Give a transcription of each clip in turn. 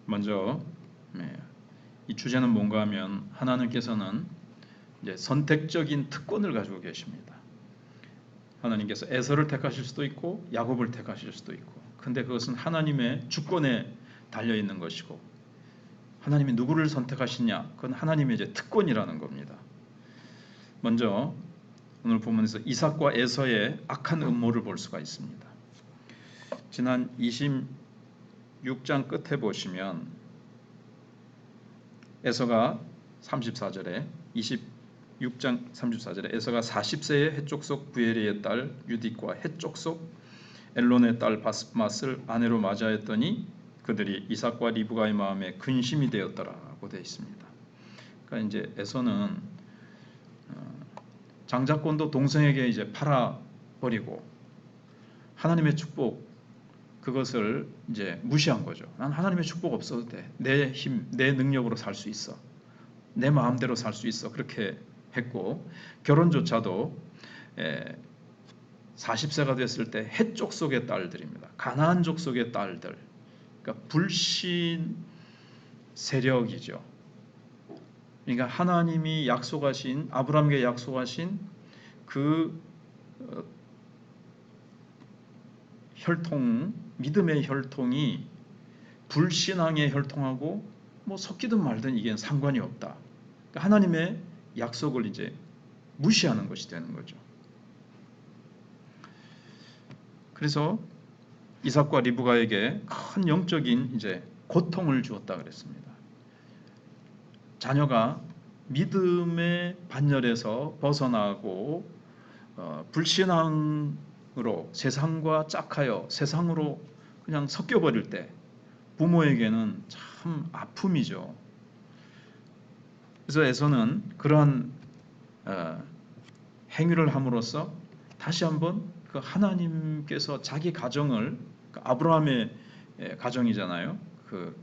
먼저 이 주제는 뭔가 하면 하나님께서는 이제 선택적인 특권을 가지고 계십니다. 하나님께서 에서를 택하실 수도 있고 야곱을 택하실 수도 있고, 근데 그것은 하나님의 주권에 달려 있는 것이고, 하나님이 누구를 선택하시냐, 그건 하나님의 이제 특권이라는 겁니다. 먼저 오늘 본문에서 이삭과 에서의 악한 음모를 볼 수가 있습니다. 지난 26장 끝에 보시면 에서가 34절에 26장 34절에 에서가 40세의 헷족속 부에리의 딸 유딕과 헷족속 엘론의 딸 바스맛을 아내로 맞이하였더니 그들이 이삭과 리브가의 마음에 근심이 되었더라고 되어 있습니다. 그러니까 이제 에서는 장자권도 동생에게 이제 팔아 버리고 하나님의 축복, 그것을 이제 무시한 거죠. 난 하나님의 축복 없어도 돼. 내 힘, 내 능력으로 살 수 있어. 내 마음대로 살 수 있어. 그렇게 했고, 결혼조차도 40세가 됐을 때 헷 족속의 딸들입니다. 가나안 족속의 딸들. 그러니까 불신 세력이죠. 그러니까 하나님이 약속하신, 아브라함에게 약속하신 그 혈통, 믿음의 혈통이 불신앙의 혈통하고 뭐 섞이든 말든 이게 상관이 없다. 그러니까 하나님의 약속을 이제 무시하는 것이 되는 거죠. 그래서 이삭과 리브가에게 큰 영적인 이제 고통을 주었다 그랬습니다. 자녀가 믿음의 반열에서 벗어나고 불신앙으로 세상과 짝하여 세상으로 그냥 섞여버릴 때 부모에게는 참 아픔이죠. 그래서 에서는 그러한 행위를 함으로써 다시 한번 그 하나님께서 자기 가정을, 아브라함의 가정이잖아요. 그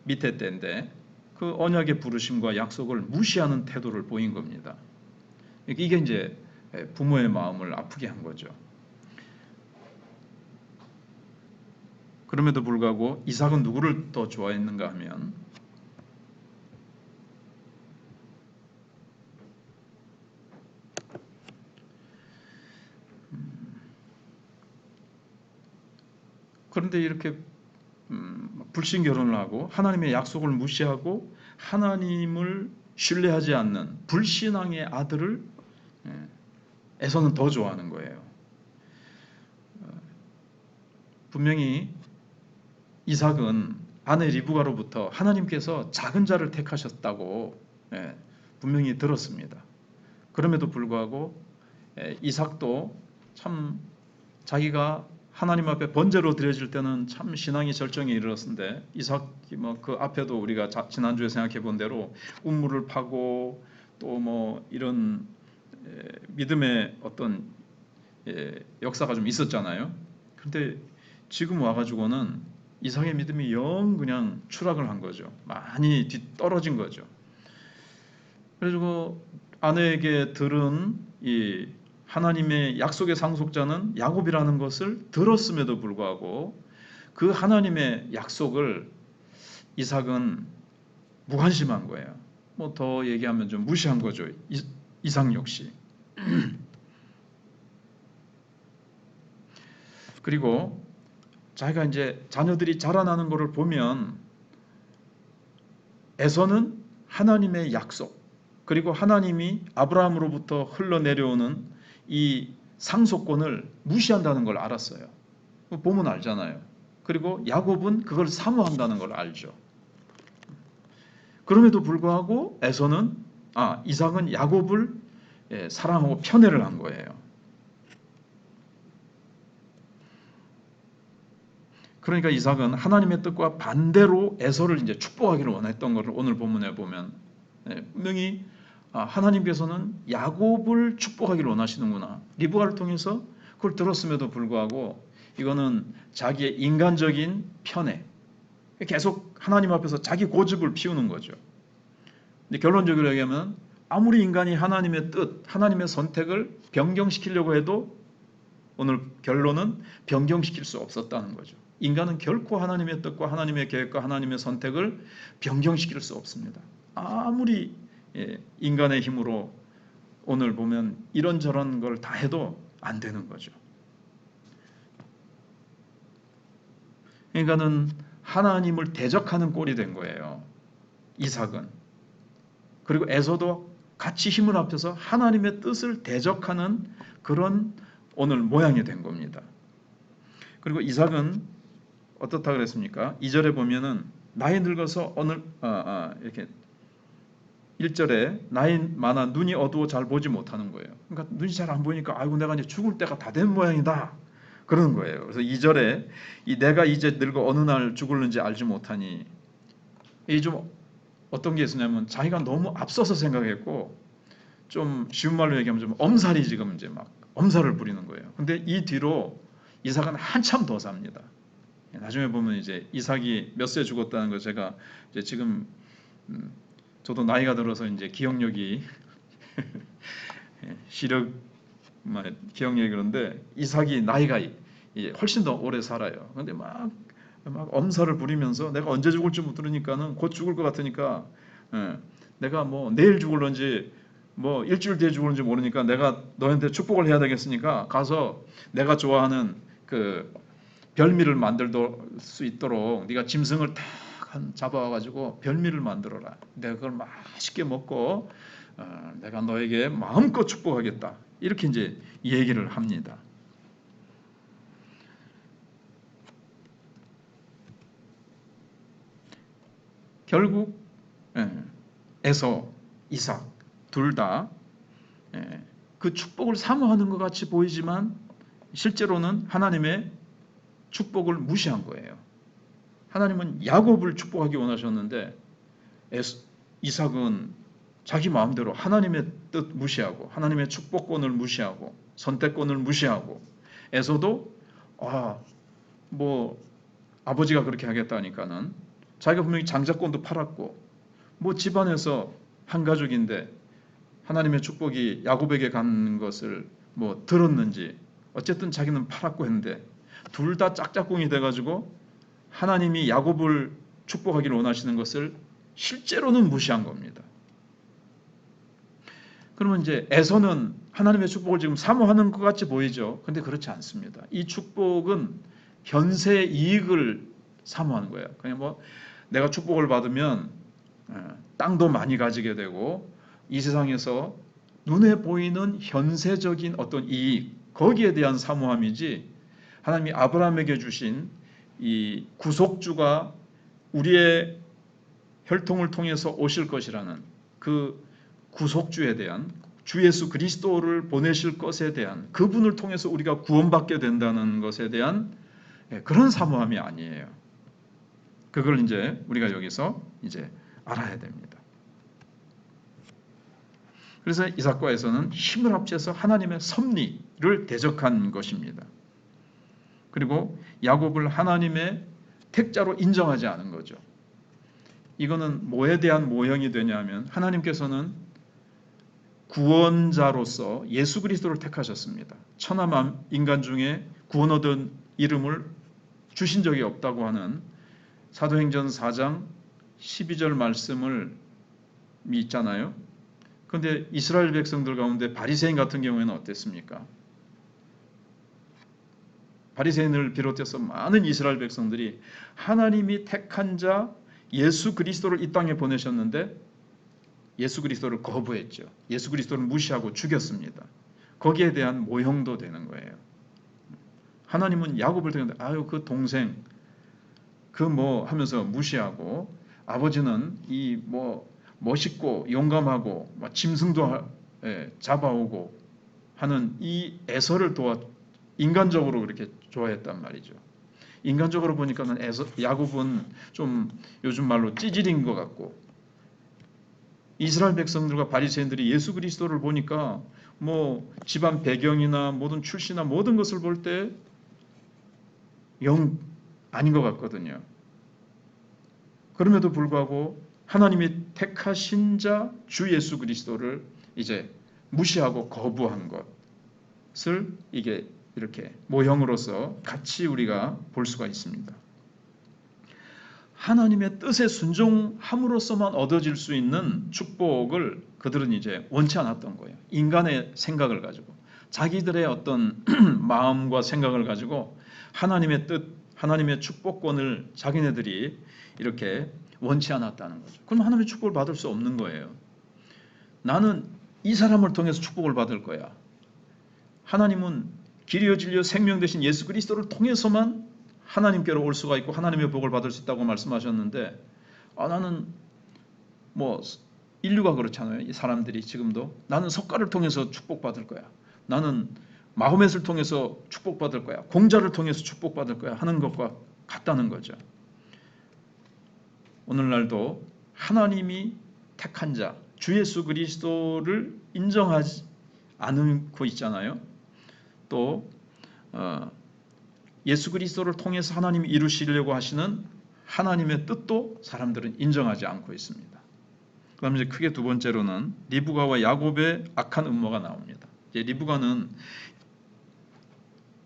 밑에 때인데 그 언약의 부르심과 약속을 무시하는 태도를 보인 겁니다. 이게 이제 부모의 마음을 아프게 한 거죠. 그럼에도 불구하고 이삭은 누구를 더 좋아했는가 하면 그런데 이렇게 불신 결혼을 하고 하나님의 약속을 무시하고 하나님을 신뢰하지 않는 불신앙의 아들을 에서는 더 좋아하는 거예요. 분명히 이삭은 아내 리브가로부터 하나님께서 작은 자를 택하셨다고 분명히 들었습니다. 그럼에도 불구하고 이삭도 참 자기가 하나님 앞에 번제로 드려질 때는 참 신앙이 절정에 이르렀는데, 이삭이 뭐 그 앞에도 우리가 지난주에 생각해 본 대로 우물을 파고 또 뭐 이런 믿음의 어떤 역사가 좀 있었잖아요. 그런데 지금 와가지고는 이삭의 믿음이 영 그냥 추락을 한 거죠. 많이 뒤떨어진 거죠. 그래가지고 아내에게 들은 이 하나님의 약속의 상속자는 야곱이라는 것을 들었음에도 불구하고 그 하나님의 약속을 이삭은 무관심한 거예요. 뭐 더 얘기하면 좀 무시한 거죠. 이삭 역시. 그리고 자기가 이제 자녀들이 자라나는 것을 보면 에서는 하나님의 약속, 그리고 하나님이 아브라함으로부터 흘러내려오는 이 상속권을 무시한다는 걸 알았어요. 보면 알잖아요. 그리고 야곱은 그걸 사모한다는 걸 알죠. 그럼에도 불구하고 에서는 이삭은 야곱을 사랑하고 편애를 한 거예요. 그러니까 이삭은 하나님의 뜻과 반대로 에서를 이제 축복하기를 원했던 것을 오늘 본문에 보면 분명히 하나님께서는 야곱을 축복하기를 원하시는구나. 리브가를 통해서 그걸 들었음에도 불구하고 이거는 자기의 인간적인 편애, 계속 하나님 앞에서 자기 고집을 피우는 거죠. 근데 결론적으로 얘기하면 아무리 인간이 하나님의 뜻, 하나님의 선택을 변경시키려고 해도 오늘 결론은 변경시킬 수 없었다는 거죠. 인간은 결코 하나님의 뜻과 하나님의 계획과 하나님의 선택을 변경시킬 수 없습니다. 아무리 인간의 힘으로 오늘 보면 이런저런 걸 다 해도 안 되는 거죠. 인간은 하나님을 대적하는 꼴이 된 거예요. 이삭은. 그리고 에서도 같이 힘을 합쳐서 하나님의 뜻을 대적하는 그런 오늘 모양이 된 겁니다. 그리고 이삭은 어떻다 그랬습니까? 2절에 보면은 나이 늙어서 오늘 이렇게 1절에 나이 많아 눈이 어두워 잘 보지 못하는 거예요. 그러니까 눈이 잘 안 보이니까 아이고 내가 이제 죽을 때가 다 된 모양이다. 그런 거예요. 그래서 2절에 이 내가 이제 늙어 어느 날 죽을는지 알지 못하니 이 좀 어떤 게 있었냐면 자기가 너무 앞서서 생각했고 좀 쉬운 말로 얘기하면 좀 엄살이 지금 이제 막 엄살을 부리는 거예요. 근데 이 뒤로 이삭은 한참 더 삽니다. 나중에 보면 이제 이삭이 몇 세 죽었다는 거 제가 이제 지금 저도 나이가 들어서 이제 기억력이 시력 기억력이 그런데 이삭이 나이가 훨씬 더 오래 살아요. 근데 막 엄살을 부리면서 내가 언제 죽을지 못 들으니까는 곧 죽을 것 같으니까 내가 뭐 내일 죽을런지 뭐 일주일 뒤에 죽을런지 모르니까 내가 너한테 축복을 해야 되겠으니까 가서 내가 좋아하는 그 별미를 만들 수 있도록 네가 짐승을 다 잡아와가지고 별미를 만들어라. 내가 그걸 맛있게 먹고 내가 너에게 마음껏 축복하겠다. 이렇게 이제 얘기를 합니다. 결국 에서, 이삭 둘 다 그 축복을 사모하는 것 같이 보이지만 실제로는 하나님의 축복을 무시한 거예요. 하나님은 야곱을 축복하기 원하셨는데 이삭은 자기 마음대로 하나님의 뜻 무시하고 하나님의 축복권을 무시하고 선택권을 무시하고 에서도 뭐 아버지가 그렇게 하겠다니까는 자기가 분명히 장자권도 팔았고 뭐 집안에서 한 가족인데 하나님의 축복이 야곱에게 가는 것을 뭐 들었는지 어쨌든 자기는 팔았고 했는데 둘 다 짝짝꿍이 돼가지고 하나님이 야곱을 축복하기를 원하시는 것을 실제로는 무시한 겁니다. 그러면 이제 에서는 하나님의 축복을 지금 사모하는 것 같이 보이죠. 근데 그렇지 않습니다. 이 축복은 현세 이익을 사모하는 거예요. 그냥 뭐 내가 축복을 받으면 땅도 많이 가지게 되고 이 세상에서 눈에 보이는 현세적인 어떤 이익 거기에 대한 사모함이지 하나님이 아브라함에게 주신 이 구속주가 우리의 혈통을 통해서 오실 것이라는 그 구속주에 대한 주 예수 그리스도를 보내실 것에 대한 그분을 통해서 우리가 구원받게 된다는 것에 대한 그런 사모함이 아니에요. 그걸 이제 우리가 여기서 이제 알아야 됩니다. 그래서 이삭과 에서는 힘을 합쳐서 하나님의 섭리를 대적한 것입니다. 그리고 야곱을 하나님의 택자로 인정하지 않은 거죠. 이거는 뭐에 대한 모형이 되냐면 하나님께서는 구원자로서 예수 그리스도를 택하셨습니다. 천하 인간 중에 구원 얻은 이름을 주신 적이 없다고 하는 사도행전 4장 12절 말씀을 있잖아요. 그런데 이스라엘 백성들 가운데 바리새인 같은 경우에는 어땠습니까? 바리새인을 비롯해서 많은 이스라엘 백성들이 하나님이 택한 자 예수 그리스도를 이 땅에 보내셨는데 예수 그리스도를 거부했죠. 예수 그리스도를 무시하고 죽였습니다. 거기에 대한 모형도 되는 거예요. 하나님은 야곱을 택했는데 아유 그 동생 그 뭐 하면서 무시하고 아버지는 이 뭐 멋있고 용감하고 짐승도 잡아오고 하는 이 에서를 인간적으로 그렇게 좋아했단 말이죠. 인간적으로 보니까는 야곱은 좀 요즘 말로 찌질인 것 같고 이스라엘 백성들과 바리새인들이 예수 그리스도를 보니까 뭐 집안 배경이나 모든 출신이나 모든 것을 볼 때 영 아닌 것 같거든요. 그럼에도 불구하고 하나님이 택하신 자 주 예수 그리스도를 이제 무시하고 거부한 것을 이게 이렇게 모형으로서 같이 우리가 볼 수가 있습니다. 하나님의 뜻에 순종함으로써만 얻어질 수 있는 축복을 그들은 이제 원치 않았던 거예요. 인간의 생각을 가지고 자기들의 어떤 마음과 생각을 가지고 하나님의 뜻, 하나님의 축복권을 자기네들이 이렇게 원치 않았다는 거죠. 그럼 하나님의 축복을 받을 수 없는 거예요. 나는 이 사람을 통해서 축복을 받을 거야. 하나님은 길이요 진리요 생명 되신 예수 그리스도를 통해서만 하나님께로 올 수가 있고 하나님의 복을 받을 수 있다고 말씀하셨는데 나는 뭐 인류가 그렇잖아요. 이 사람들이 지금도 나는 석가를 통해서 축복받을 거야. 나는 마호멧을 통해서 축복받을 거야. 공자를 통해서 축복받을 거야 하는 것과 같다는 거죠. 오늘날도 하나님이 택한 자 주 예수 그리스도를 인정하지 않고 있잖아요. 또 예수 그리스도를 통해서 하나님이 이루시려고 하시는 하나님의 뜻도 사람들은 인정하지 않고 있습니다. 그다음 이제 크게 두 번째로는 리브가와 야곱의 악한 음모가 나옵니다. 이제 리브가는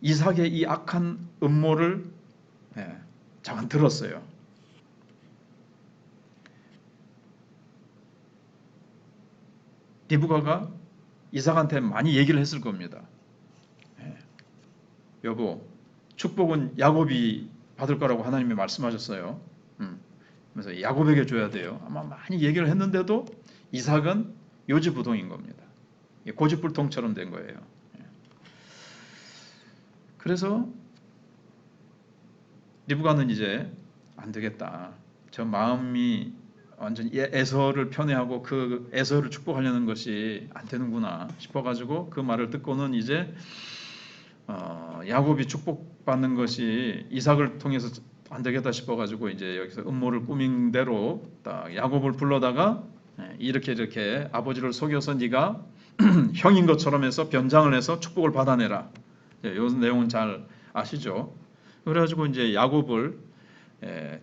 이삭의 이 악한 음모를 잠깐 들었어요. 리브가가 이삭한테 많이 얘기를 했을 겁니다. 여보, 축복은 야곱이 받을 거라고 하나님이 말씀하셨어요. 그래서 야곱에게 줘야 돼요. 아마 많이 얘기를 했는데도 이삭은 요지부동인 겁니다. 고집불통처럼 된 거예요. 그래서 리브가는 이제 안 되겠다. 저 마음이 완전히 에서를 편애하고 그 에서를 축복하려는 것이 안 되는구나 싶어가지고 그 말을 듣고는 이제 야곱이 축복받는 것이 이삭을 통해서 안 되겠다 싶어가지고 이제 여기서 음모를 꾸민 대로 딱 야곱을 불러다가 이렇게 아버지를 속여서 네가 형인 것처럼 해서 변장을 해서 축복을 받아내라. 이 내용은 잘 아시죠? 그래가지고 이제 야곱을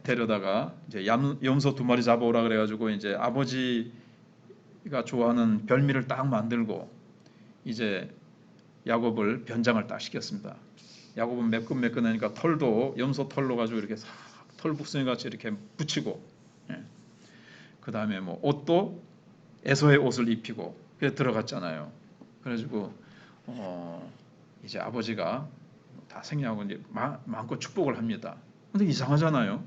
데려다가 이제 염소 2마리 잡아오라 그래가지고 이제 아버지가 좋아하는 별미를 딱 만들고 이제 야곱을 변장을 딱 시켰습니다. 야곱은 매끈매끈하니까 털도 염소 털로 가지고 이렇게 털북숭이 같이 이렇게 붙이고, 그 다음에 뭐 옷도 에서의 옷을 입히고 그래 들어갔잖아요. 그래가지고 이제 아버지가 다 생략하고 이제 마음껏 축복을 합니다. 근데 이상하잖아요.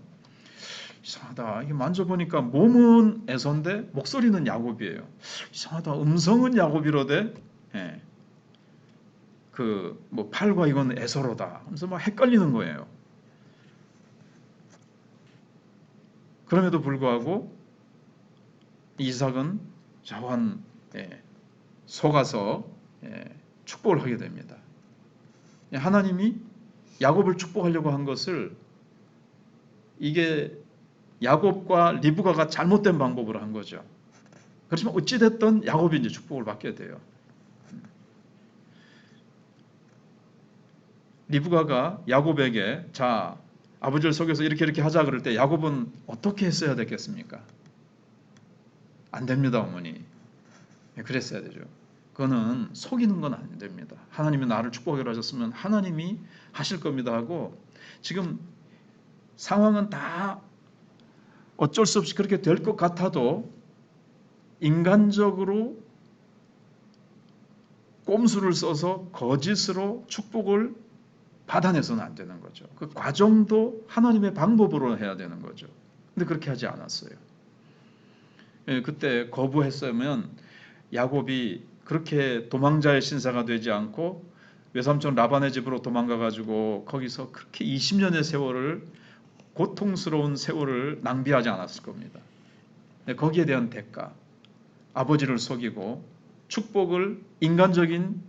이상하다. 이게 만져보니까 몸은 에서인데 목소리는 야곱이에요. 이상하다. 음성은 야곱이로되 그 뭐 팔과 이건 에서로다. 그래서 막 헷갈리는 거예요. 그럼에도 불구하고 이삭은 자완 속아서 축복을 하게 됩니다. 하나님이 야곱을 축복하려고 한 것을 이게 야곱과 리브가가 잘못된 방법으로 한 거죠. 그렇지만 어찌됐든 야곱이 이제 축복을 받게 돼요. 리브가가 야곱에게 자 아버지를 속여서 이렇게 하자 그럴 때 야곱은 어떻게 했어야 됐겠습니까? 안 됩니다, 어머니. 그랬어야 되죠. 그거는 속이는 건 안 됩니다. 하나님이 나를 축복하기로 하셨으면 하나님이 하실 겁니다 하고 지금 상황은 다 어쩔 수 없이 그렇게 될 것 같아도 인간적으로 꼼수를 써서 거짓으로 축복을 받아내서는 안 되는 거죠. 그 과정도 하나님의 방법으로 해야 되는 거죠. 근데 그렇게 하지 않았어요. 그때 거부했으면 야곱이 그렇게 도망자의 신사가 되지 않고 외삼촌 라반의 집으로 도망가가지고 거기서 그렇게 20년의 세월을 고통스러운 세월을 낭비하지 않았을 겁니다. 거기에 대한 대가, 아버지를 속이고 축복을 인간적인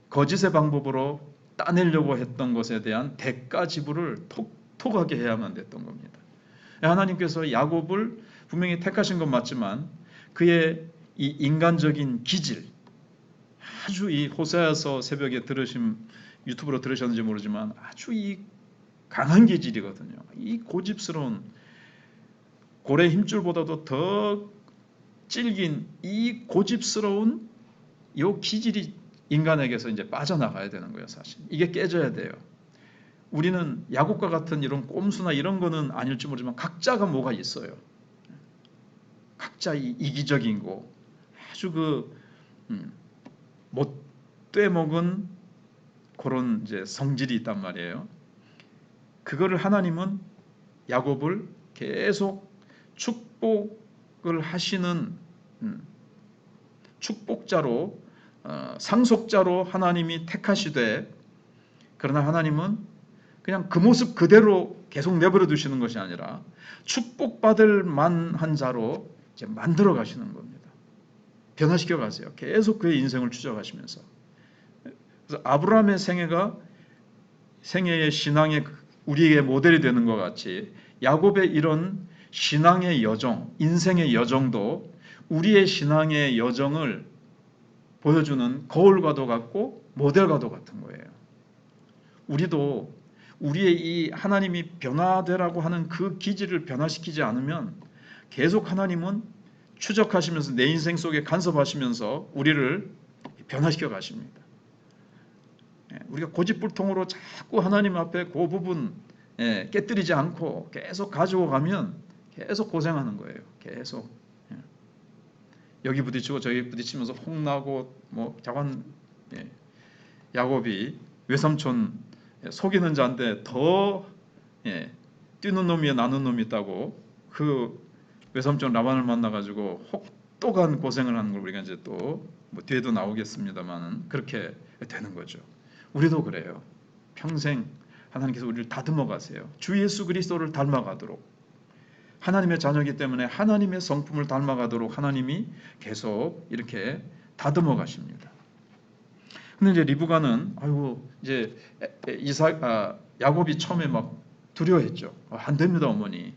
거짓의 방법으로 따내려고 했던 것에 대한 대가 지불을 톡톡하게 해야만 됐던 겁니다. 하나님께서 야곱을 분명히 택하신 건 맞지만 그의 이 인간적인 기질, 아주 이 호세아서 새벽에 유튜브로 들으셨는지 모르지만 아주 이 강한 기질이거든요. 이 고집스러운 고래 힘줄보다도 더 질긴 이 고집스러운 이 기질이 인간에게서 이제 빠져나가야 되는 거예요, 사실. 이게 깨져야 돼요. 우리는 야곱과 같은 이런 꼼수나 이런 거는 아닐지 모르지만 각자가 뭐가 있어요. 각자 이기적인 거, 아주 못돼 먹은 그런 이제 성질이 있단 말이에요. 그거를 하나님은 야곱을 계속 축복을 하시는 축복자로 상속자로 하나님이 택하시되, 그러나 하나님은 그냥 그 모습 그대로 계속 내버려 두시는 것이 아니라 축복받을 만한 자로 이제 만들어 가시는 겁니다. 변화시켜 가세요. 계속 그의 인생을 추적하시면서. 그래서 아브라함의 생애의 신앙의 우리에게 모델이 되는 것 같이 야곱의 이런 신앙의 여정, 인생의 여정도 우리의 신앙의 여정을 보여주는 거울과도 같고 모델과도 같은 거예요. 우리도 우리의 이 하나님이 변화되라고 하는 그 기질을 변화시키지 않으면 계속 하나님은 추적하시면서 내 인생 속에 간섭하시면서 우리를 변화시켜 가십니다. 우리가 고집불통으로 자꾸 하나님 앞에 그 부분 깨뜨리지 않고 계속 가지고 가면 계속 고생하는 거예요. 계속 여기 부딪히고 저기 부딪히면서 혼나고 뭐 자관. 야곱이 외삼촌 속이는 자인데 더 뛰는 놈이야 나는 놈이 있다고 그 외삼촌 라반을 만나가지고 혹독한 고생을 하는 걸 우리가 이제 또 뭐 뒤에도 나오겠습니다만은 그렇게 되는 거죠. 우리도 그래요. 평생 하나님께서 우리를 다듬어 가세요. 주 예수 그리스도를 닮아가도록, 하나님의 자녀이기 때문에 하나님의 성품을 닮아가도록 하나님이 계속 이렇게 다듬어 가십니다. 근데 이제 리브가는 이제 야곱이 처음에 막 두려워했죠. 안 됩니다, 어머니.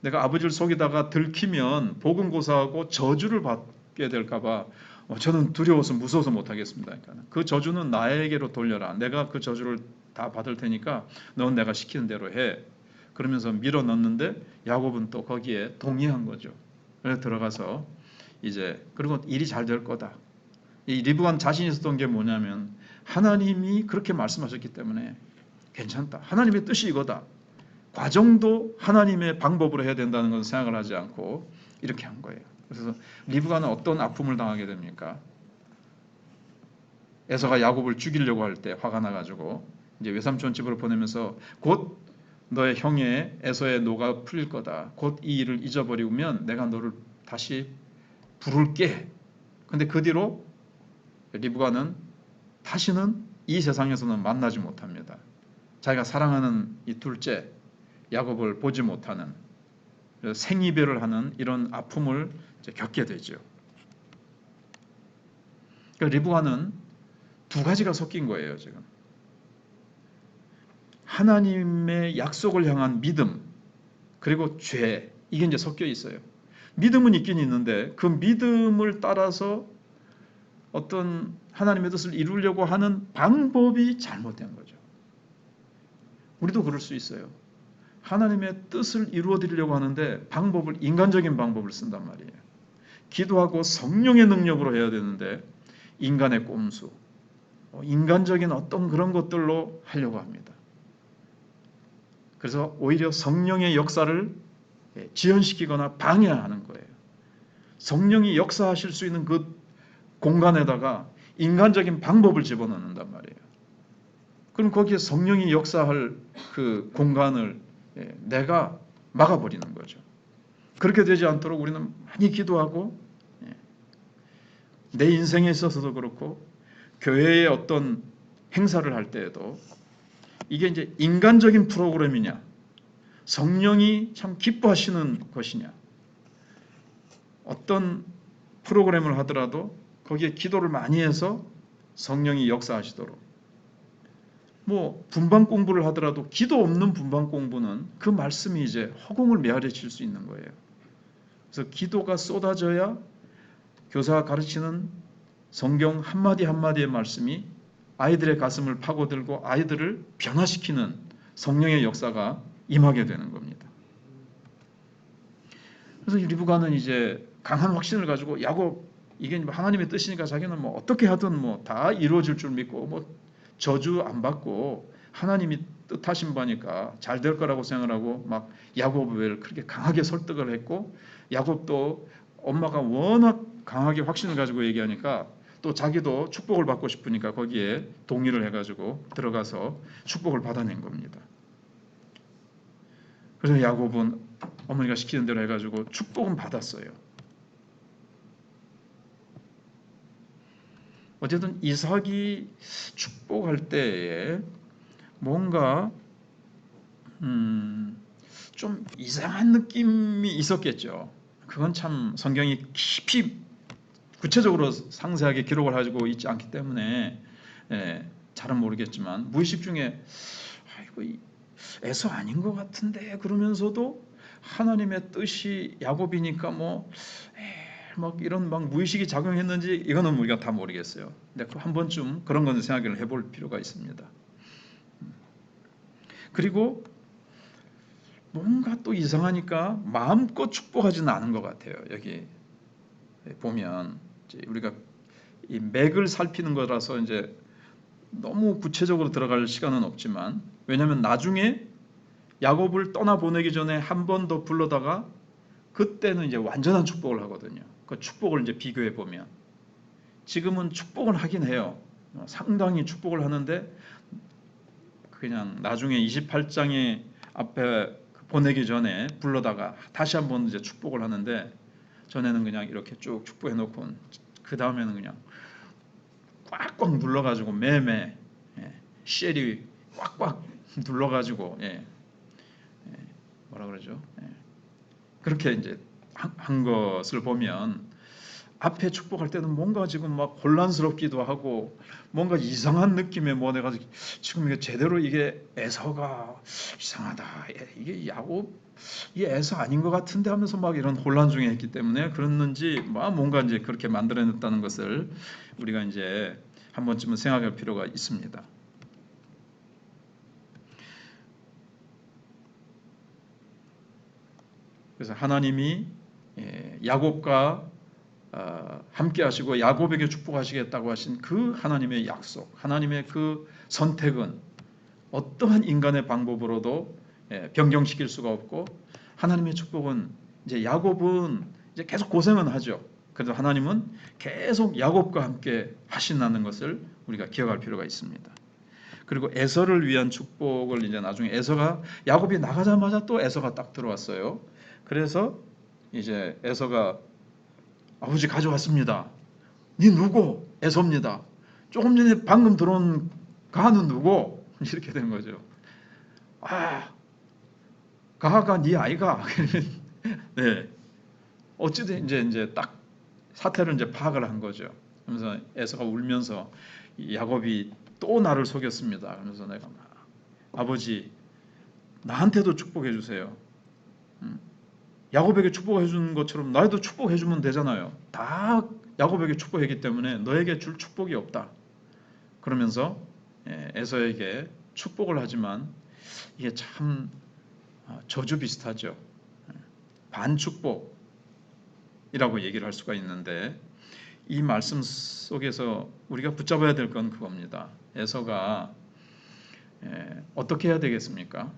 내가 아버지를 속이다가 들키면 복음고사하고 저주를 받게 될까봐 저는 두려워서 무서워서 못하겠습니다. 그러니까 그 저주는 나에게로 돌려라. 내가 그 저주를 다 받을 테니까 넌 내가 시키는 대로 해. 그러면서 밀어 넣는데 야곱은 또 거기에 동의한 거죠. 그래서 들어가서 이제 그리고 일이 잘 될 거다. 이 리브가는 자신이 있었던 게 뭐냐면 하나님이 그렇게 말씀하셨기 때문에 괜찮다. 하나님의 뜻이 이거다. 과정도 하나님의 방법으로 해야 된다는 것을 생각을 하지 않고 이렇게 한 거예요. 그래서 리브가는 어떤 아픔을 당하게 됩니까? 에서가 야곱을 죽이려고 할 때 화가 나가지고 이제 외삼촌 집으로 보내면서 곧 너의 형의 에서의 노가 풀릴 거다. 곧 이 일을 잊어버리면 내가 너를 다시 부를게. 근데 그 뒤로 리브가는 다시는 이 세상에서는 만나지 못합니다. 자기가 사랑하는 이 둘째 야곱을 보지 못하는, 생이별을 하는 이런 아픔을 겪게 되죠. 그러니까 리브가는 두 가지가 섞인 거예요. 지금 하나님의 약속을 향한 믿음 그리고 죄, 이게 이제 섞여 있어요. 믿음은 있긴 있는데 그 믿음을 따라서 어떤 하나님의 뜻을 이루려고 하는 방법이 잘못된 거죠. 우리도 그럴 수 있어요. 하나님의 뜻을 이루어드리려고 하는데 인간적인 방법을 쓴단 말이에요. 기도하고 성령의 능력으로 해야 되는데 인간의 꼼수, 인간적인 어떤 그런 것들로 하려고 합니다. 그래서 오히려 성령의 역사를 지연시키거나 방해하는 거예요. 성령이 역사하실 수 있는 그 공간에다가 인간적인 방법을 집어넣는단 말이에요. 그럼 거기에 성령이 역사할 그 공간을 내가 막아버리는 거죠. 그렇게 되지 않도록 우리는 많이 기도하고, 내 인생에 있어서도 그렇고 교회의 어떤 행사를 할 때에도 이게 이제 인간적인 프로그램이냐, 성령이 참 기뻐하시는 것이냐, 어떤 프로그램을 하더라도 거기에 기도를 많이 해서 성령이 역사하시도록, 뭐 분방 공부를 하더라도 기도 없는 분방 공부는 그 말씀이 이제 허공을 메아리칠 수 있는 거예요. 그래서 기도가 쏟아져야 교사가 가르치는 성경 한마디 한마디의 말씀이 아이들의 가슴을 파고들고 아이들을 변화시키는 성령의 역사가 임하게 되는 겁니다. 그래서 리브가는 이제 강한 확신을 가지고 야곱, 이게 하나님의 뜻이니까 자기는 뭐 어떻게 하든 뭐 다 이루어질 줄 믿고 뭐 저주 안 받고 하나님이 뜻하신 바니까 잘 될 거라고 생각을 하고 막 야곱을 그렇게 강하게 설득을 했고, 야곱도 엄마가 워낙 강하게 확신을 가지고 얘기하니까 또 자기도 축복을 받고 싶으니까 거기에 동의를 해가지고 들어가서 축복을 받아낸 겁니다. 그래서 야곱은 어머니가 시키는 대로 해가지고 축복은 받았어요. 어쨌든 이삭이 축복할 때에 뭔가 좀 이상한 느낌이 있었겠죠. 그건 참 성경이 깊이 구체적으로 상세하게 기록을 가지고 있지 않기 때문에 잘은 모르겠지만 무의식 중에 아이고 에서 아닌 것 같은데 그러면서도 하나님의 뜻이 야곱이니까 막 이런 막 무의식이 작용했는지 이거는 우리가 다 모르겠어요. 근데 한 번쯤 그런 건 생각을 해볼 필요가 있습니다. 그리고 뭔가 또 이상하니까 마음껏 축복하지는 않은 것 같아요. 여기 보면 이제 우리가 이 맥을 살피는 거라서 이제 너무 구체적으로 들어갈 시간은 없지만, 왜냐하면 나중에 야곱을 떠나보내기 전에 한 번 더 불러다가 그때는 이제 완전한 축복을 하거든요. 그 축복을 이제 비교해 보면 지금은 축복을 하긴 해요. 상당히 축복을 하는데 그냥 나중에 28장에 앞에 보내기 전에 불러다가 다시 한번 이제 축복을 하는데, 전에는 그냥 이렇게 쭉 축복해 놓고 그 다음에는 그냥 꽉꽉 눌러가지고 매매 쉘이 꽉꽉 눌러가지고 뭐라 그러죠? 그렇게 이제 한 것을 보면 앞에 축복할 때는 뭔가 지금 막 혼란스럽기도 하고 뭔가 이상한 느낌에 뭐 내가 지금 이게 제대로 이게 에서가 이상하다, 이게 야곱 이 에서 아닌 것 같은데 하면서 막 이런 혼란 중에 했기 때문에 그랬는지 뭔가 이제 그렇게 만들어냈다는 것을 우리가 이제 한 번쯤은 생각할 필요가 있습니다. 그래서 하나님이 야곱과 함께 하시고 야곱에게 축복하시겠다고 하신 그 하나님의 약속, 하나님의 그 선택은 어떠한 인간의 방법으로도 변경시킬 수가 없고, 하나님의 축복은 이제 야곱은 이제 계속 고생은 하죠. 그래도 하나님은 계속 야곱과 함께 하신다는 것을 우리가 기억할 필요가 있습니다. 그리고 에서를 위한 축복을 이제 나중에 에서가 야곱이 나가자마자 또 에서가 딱 들어왔어요. 그래서 이제 에서가 아버지 가져왔습니다. 니 누구? 에서입니다. 조금 전에 방금 들어온 가는 누구? 이렇게 되는 거죠. 가가 네 아이가. 네. 어찌든 이제 딱 사태를 이제 파악을 한 거죠. 그러면서 에서가 울면서 야곱이 또 나를 속였습니다. 그러면서 내가 아버지 나한테도 축복해 주세요. 야곱에게 축복해 주는 것처럼 나에도 축복해 주면 되잖아요. 다 야곱에게 축복했기 때문에 너에게 줄 축복이 없다. 그러면서 에서에게 축복을 하지만 이게 참 저주 비슷하죠. 반축복이라고 얘기를 할 수가 있는데, 이 말씀 속에서 우리가 붙잡아야 될 건 그겁니다. 에서가 어떻게 해야 되겠습니까?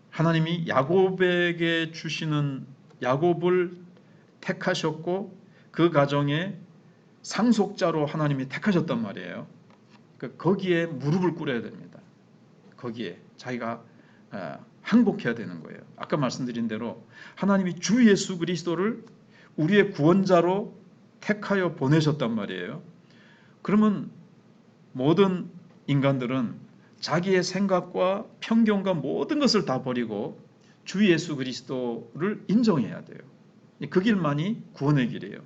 하나님이 야곱에게 주시는, 야곱을 택하셨고 그 가정에 상속자로 하나님이 택하셨단 말이에요. 거기에 무릎을 꿇어야 됩니다. 거기에 자기가 항복해야 되는 거예요. 아까 말씀드린 대로 하나님이 주 예수 그리스도를 우리의 구원자로 택하여 보내셨단 말이에요. 그러면 모든 인간들은 자기의 생각과 편견과 모든 것을 다 버리고 주 예수 그리스도를 인정해야 돼요. 그 길만이 구원의 길이에요.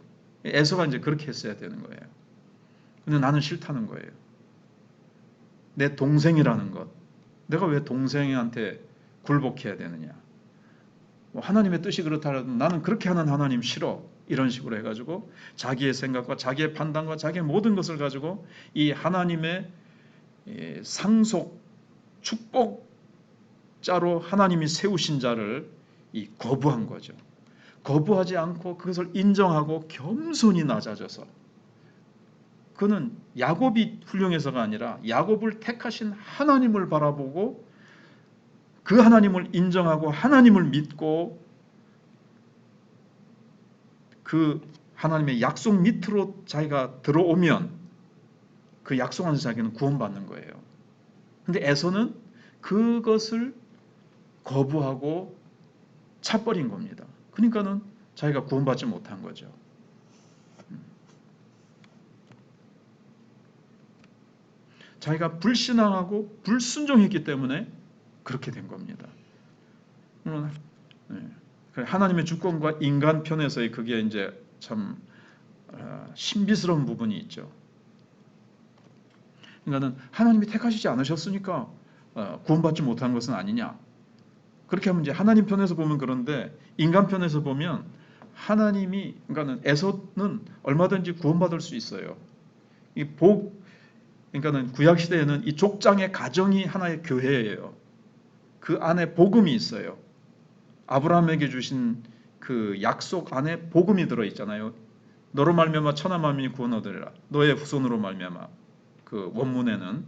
에서가 이제 그렇게 했어야 되는 거예요. 근데 나는 싫다는 거예요. 내 동생이라는 것, 내가 왜 동생한테 굴복해야 되느냐? 하나님의 뜻이 그렇다라도 나는 그렇게 하는 하나님 싫어. 이런 식으로 해가지고 자기의 생각과 자기의 판단과 자기의 모든 것을 가지고 이 하나님의 상속 축복자로 하나님이 세우신 자를 거부한 거죠. 거부하지 않고 그것을 인정하고 겸손히 낮아져서, 그는 야곱이 훌륭해서가 아니라 야곱을 택하신 하나님을 바라보고 그 하나님을 인정하고 하나님을 믿고 그 하나님의 약속 밑으로 자기가 들어오면 그 약속 안에서 자기는 구원받는 거예요. 근데 에서는 그것을 거부하고 차버린 겁니다. 그러니까는 자기가 구원받지 못한 거죠. 자기가 불신앙하고 불순종했기 때문에 그렇게 된 겁니다. 하나님의 주권과 인간 편에서의 그게 이제 참 신비스러운 부분이 있죠. 그러니까는 하나님이 택하시지 않으셨으니까 구원받지 못한 것은 아니냐. 그렇게 하면 이제 하나님 편에서 보면 그런데 인간 편에서 보면 하나님이, 그러니까는 에서는 얼마든지 구원받을 수 있어요. 그러니까는 구약 시대에는 이 족장의 가정이 하나의 교회예요. 그 안에 복음이 있어요. 아브라함에게 주신 그 약속 안에 복음이 들어 있잖아요. 너로 말미암아 천하 만민이 구원 얻으리라. 너의 후손으로 말미암아. 그 원문에는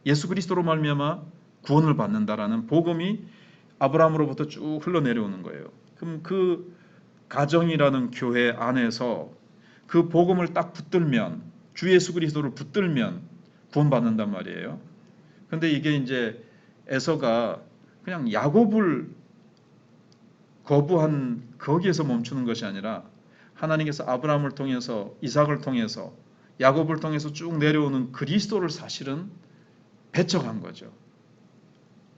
예수 그리스도로 말미암아 구원을 받는다라는 복음이 아브라함으로부터 쭉 흘러내려오는 거예요. 그럼 그 가정이라는 교회 안에서 그 복음을 딱 붙들면, 주 예수 그리스도를 붙들면 구원받는단 말이에요. 근데 이게 이제 에서가 그냥 야곱을 거부한 거기에서 멈추는 것이 아니라 하나님께서 아브라함을 통해서, 이삭을 통해서, 야곱을 통해서 쭉 내려오는 그리스도를 사실은 배척한 거죠.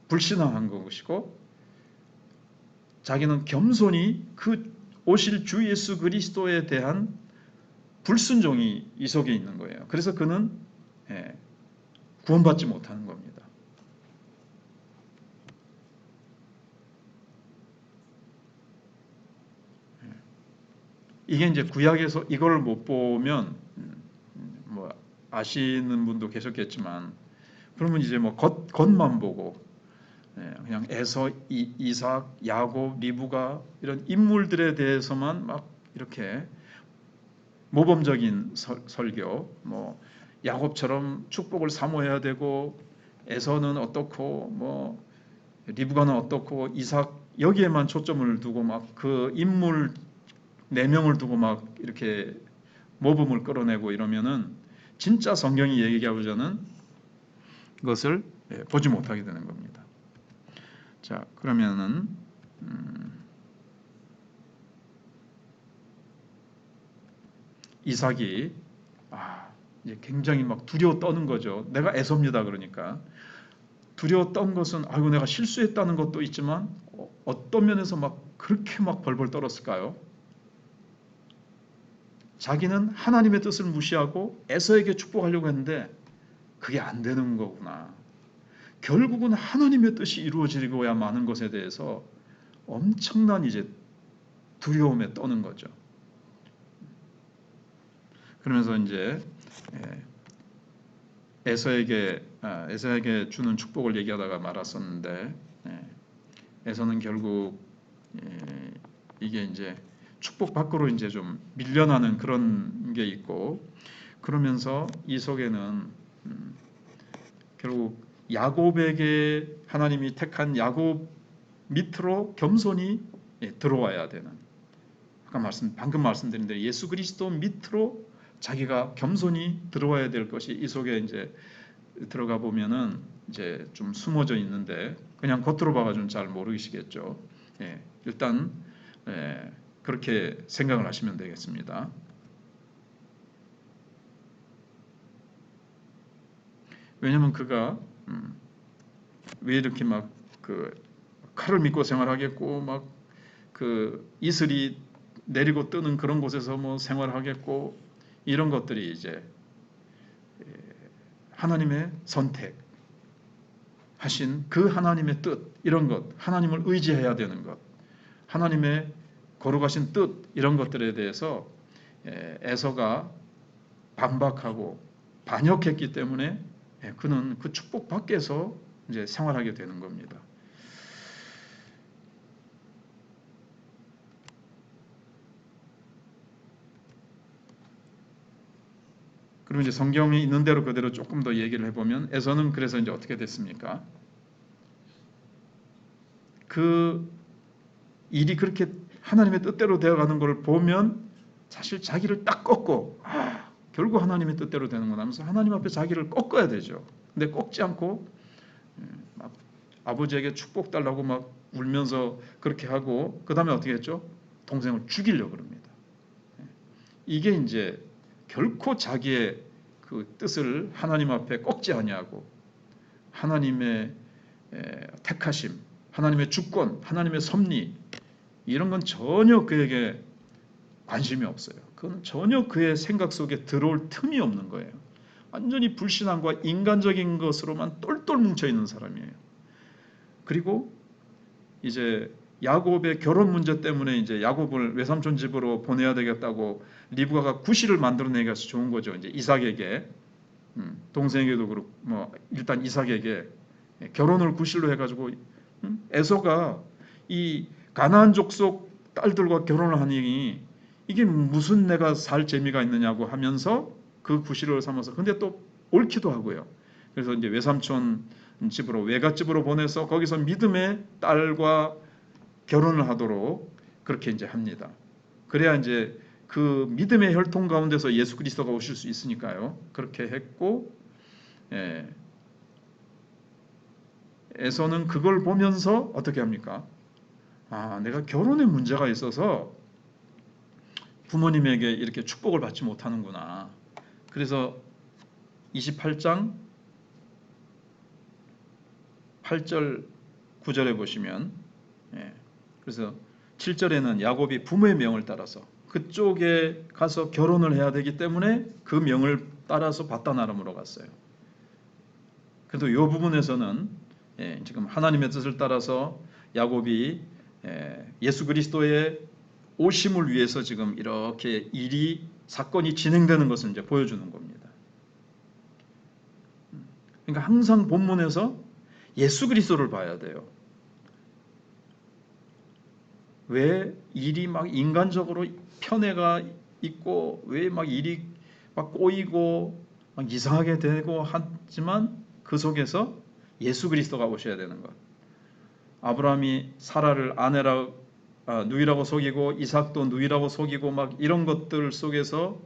불신앙한 것이고, 자기는 겸손히 그 오실 주 예수 그리스도에 대한 불순종이 이 속에 있는 거예요. 그래서 그는 구원받지 못하는 겁니다. 이게 이제 구약에서 이걸 못 보면 뭐 아시는 분도 계셨겠지만, 그러면 이제 뭐 겉만 보고 그냥 에서, 이삭, 야곱, 리브가 이런 인물들에 대해서만 막 이렇게 모범적인 설교, 뭐 야곱처럼 축복을 사모해야 되고 에서는 어떻고 뭐 리브가는 어떻고 이삭, 여기에만 초점을 두고 막 그 인물 4명을 두고 막 이렇게 모범을 끌어내고 이러면은 진짜 성경이 얘기하고자는 것을 보지 못하게 되는 겁니다. 자, 그러면은 이삭이 이제 굉장히 막 두려워 떠는 거죠. 내가 에서입니다. 그러니까 두려워 떤 것은 아이고 내가 실수했다는 것도 있지만 어떤 면에서 막 그렇게 막 벌벌 떨었을까요? 자기는 하나님의 뜻을 무시하고 에서에게 축복하려고 했는데 그게 안 되는 거구나. 결국은 하나님의 뜻이 이루어지고야 마는 것에 대해서 엄청난 이제 두려움에 떠는 거죠. 그러면서 이제 에서에게 주는 축복을 얘기하다가 말았었는데, 에서는 결국 이게 이제 축복 밖으로 이제 좀 밀려나는 그런 게 있고, 그러면서 이 속에는 결국 야곱에게 하나님이 택한 야곱 밑으로 겸손히 들어와야 되는, 방금 말씀드린 대로 예수 그리스도 밑으로 자기가 겸손히 들어와야 될 것이 이 속에 이제 들어가 보면은 이제 좀 숨어져 있는데 그냥 겉으로 봐가지고는 잘 모르시겠죠. 일단 그렇게 생각을 하시면 되겠습니다. 왜냐하면 그가 왜 이렇게 막 그 칼을 믿고 생활하겠고 막 그 이슬이 내리고 뜨는 그런 곳에서 뭐 생활하겠고 이런 것들이 이제 하나님의 선택 하신 그 하나님의 뜻, 이런 것, 하나님을 의지해야 되는 것, 하나님의 거룩하신 뜻, 이런 것들에 대해서 에서가 반박하고 반역했기 때문에 그는 그 축복 밖에서 이제 생활하게 되는 겁니다. 그리고 이제 성경이 있는 대로 그대로 조금 더 얘기를 해보면 에서는 그래서 이제 어떻게 됐습니까? 그 일이 그렇게 하나님의 뜻대로 되어가는 걸 보면 사실 자기를 딱 꺾고 결국 하나님의 뜻대로 되는구나 하면서 하나님 앞에 자기를 꺾어야 되죠. 근데 꺾지 않고 막 아버지에게 축복 달라고 막 울면서 그렇게 하고 그 다음에 어떻게 했죠? 동생을 죽이려고 그럽니다. 이게 이제 결코 자기의 그 뜻을 하나님 앞에 꺾지 아니하고 하나님의 택하심, 하나님의 주권, 하나님의 섭리 이런 건 전혀 그에게 관심이 없어요. 그건 전혀 그의 생각 속에 들어올 틈이 없는 거예요. 완전히 불신앙과 인간적인 것으로만 똘똘 뭉쳐 있는 사람이에요. 그리고 이제 야곱의 결혼 문제 때문에 이제 야곱을 외삼촌 집으로 보내야 되겠다고 리브가가 구실을 만들어내기가 좋은 거죠. 이제 이삭에게 동생에게도 그렇고 뭐 일단 이삭에게 결혼을 구실로 해가지고 에서가 이 가나안 족속 딸들과 결혼을 하니 이게 무슨 내가 살 재미가 있느냐고 하면서 그 구실을 삼아서 근데 또 옳기도 하고요. 그래서 이제 외삼촌 집으로 외갓집으로 보내서 거기서 믿음의 딸과 결혼을 하도록 그렇게 이제 합니다. 그래야 이제 그 믿음의 혈통 가운데서 예수 그리스도가 오실 수 있으니까요. 그렇게 했고 에서는 그걸 보면서 어떻게 합니까? 내가 결혼에 문제가 있어서 부모님에게 이렇게 축복을 받지 못하는구나. 그래서 28장 8절 9절에 보시면 그래서 7절에는 야곱이 부모의 명을 따라서 그쪽에 가서 결혼을 해야 되기 때문에 그 명을 따라서 바다나람으로 갔어요. 그래도 이 부분에서는 지금 하나님의 뜻을 따라서 야곱이 예수 그리스도의 오심을 위해서 지금 이렇게 사건이 진행되는 것을 이제 보여주는 겁니다. 그러니까 항상 본문에서 예수 그리스도를 봐야 돼요. 왜 일이 막 인간적으로 편애가 있고 왜 막 일이 막 꼬이고 막 이상하게 되고 하지만 그 속에서 예수 그리스도가 오셔야 되는 것. 아브라함이 사라를 누이라고 속이고 이삭도 누이라고 속이고 막 이런 것들 속에서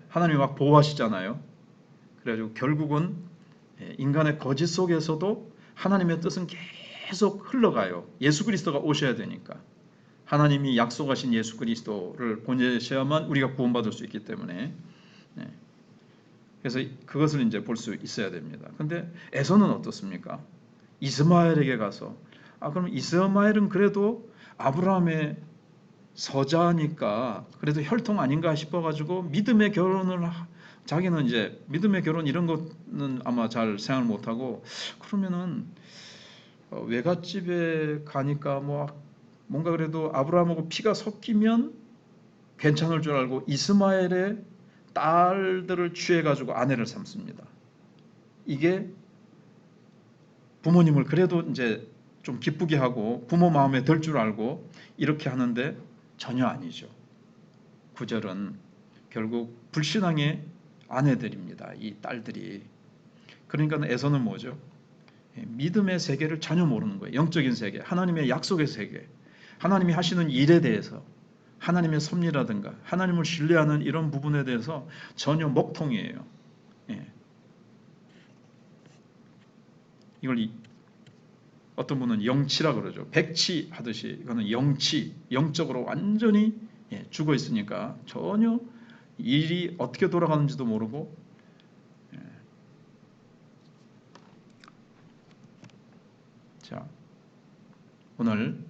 하나님이 막 보호하시잖아요. 그래가지고 결국은 인간의 거짓 속에서도 하나님의 뜻은 계속 흘러가요. 예수 그리스도가 오셔야 되니까. 하나님이 약속하신 예수 그리스도를 보내셔야만 우리가 구원받을 수 있기 때문에 그래서 그것을 이제 볼 수 있어야 됩니다. 근데 에서는 어떻습니까? 이스마엘에게 가서 그럼 이스마엘은 그래도 아브라함의 서자니까 그래도 혈통 아닌가 싶어가지고 믿음의 결혼을 자기는 이제 믿음의 결혼 이런 거는 아마 잘 생각을 못하고 그러면은 외갓집에 가니까 뭔가 그래도 아브라함하고 피가 섞이면 괜찮을 줄 알고 이스마엘의 딸들을 취해가지고 아내를 삼습니다. 이게 부모님을 그래도 이제 좀 기쁘게 하고 부모 마음에 들 줄 알고 이렇게 하는데 전혀 아니죠. 9절은 결국 불신앙의 아내들입니다. 이 딸들이. 그러니까 에서는 뭐죠? 믿음의 세계를 전혀 모르는 거예요. 영적인 세계, 하나님의 약속의 세계, 하나님이 하시는 일에 대해서 하나님의 섭리라든가 하나님을 신뢰하는 이런 부분에 대해서 전혀 먹통이에요. 이걸 어떤 분은 영치라 그러죠. 백치 하듯이 이거는 영치, 영적으로 완전히 죽어 있으니까 전혀 일이 어떻게 돌아가는지도 모르고 자 오늘